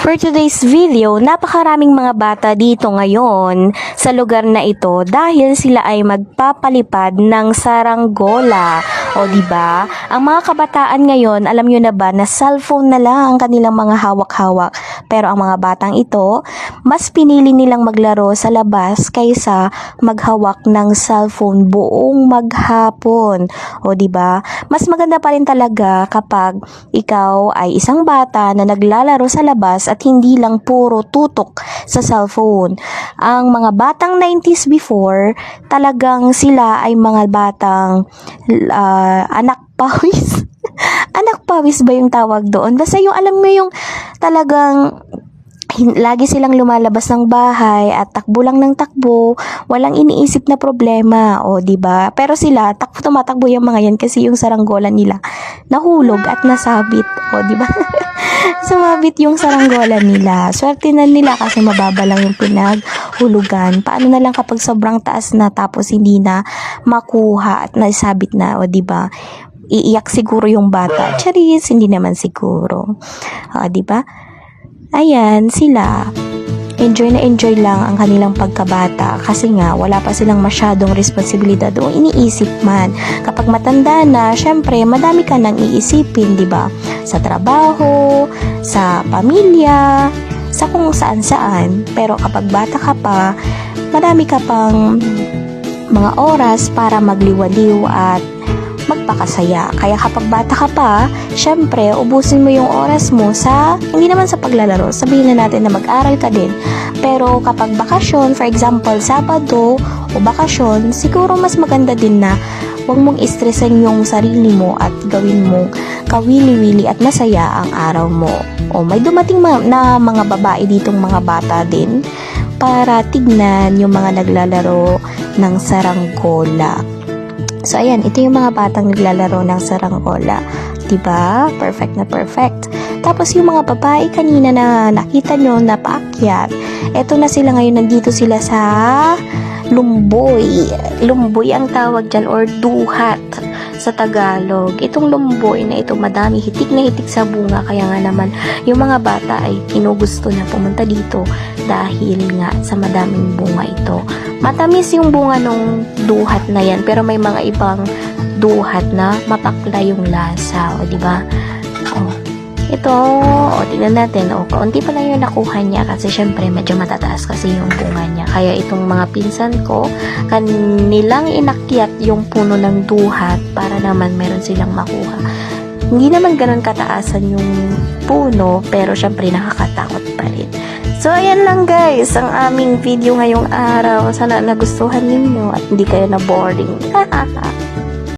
For today's video, napakaraming mga bata dito ngayon sa lugar na ito dahil sila ay magpapalipad ng saranggola. O di ba? Ang mga kabataan ngayon, alam nyo na ba na cellphone na lang ang kanilang mga hawak-hawak. Pero ang mga batang ito, mas pinili nilang maglaro sa labas kaysa maghawak ng cellphone buong maghapon. O di ba? Mas maganda pa rin talaga kapag ikaw ay isang bata na naglalaro sa labas at hindi lang puro tutok sa cellphone. Ang mga batang 90s before, talagang sila ay mga batang anak pawis. Anak pawis ba yung tawag doon? Basta yung alam mo yung talagang lagi silang lumalabas ng bahay at takbo lang ng takbo, walang iniisip na problema, o di ba? Pero sila tumatakbo yung mga yan kasi yung saranggola nila nahulog at nasabit, o di ba? Sumabit yung saranggola nila. Swerte na nila kasi mababa lang yung pinaghulugan. Paano na lang kapag sobrang taas na tapos hindi na makuha at nasabit na, o di ba? Iiyak siguro yung bata. Charis, hindi naman siguro. O di ba? Ayan, sila, enjoy na enjoy lang ang kanilang pagkabata kasi nga wala pa silang masyadong responsibilidad o iniisip man. Kapag matanda na, syempre, madami ka nang iisipin, di ba? Sa trabaho, sa pamilya, sa kung saan-saan. Pero kapag bata ka pa, madami ka pang mga oras para magliwaliw at magpakasaya. Kaya kapag bata ka pa, syempre, ubusin mo yung oras mo sa, hindi naman sa paglalaro, sabihin na natin na mag-aral ka din. Pero kapag bakasyon, for example, Sabado o bakasyon, siguro mas maganda din na huwag mong istresan yung sarili mo at gawin mong kawili-wili at masaya ang araw mo. O may dumating na mga babae ditong mga bata din para tignan yung mga naglalaro ng saranggola. So, ayan, ito yung mga batang naglalaro ng saranggola. Diba? Perfect na perfect. Tapos, yung mga babae kanina na nakita nyo na paakyat, eto na sila ngayon, nandito sila sa lumboy. Lumboy ang tawag dyan, or duhat sa Tagalog. Itong lumboy na ito, madami, hitik na hitik sa bunga. Kaya nga naman, yung mga bata ay kinugusto na pumunta dito dahil nga sa madaming bunga ito. Matamis yung bunga nung duhat na yan, pero may mga ibang duhat na mapakla yung lasa, o diba? Ito, tingnan natin, kaunti pa lang yung nakuha niya kasi syempre medyo matataas kasi yung bunga niya. Kaya itong mga pinsan ko, kanilang inakyat yung puno ng duhat para naman meron silang makuha. Hindi naman ganun kataasan yung puno, pero syempre nakakatakot pa rin. So, ayan lang guys, ang aming video ngayong araw. Sana nagustuhan ninyo at hindi kayo na boring.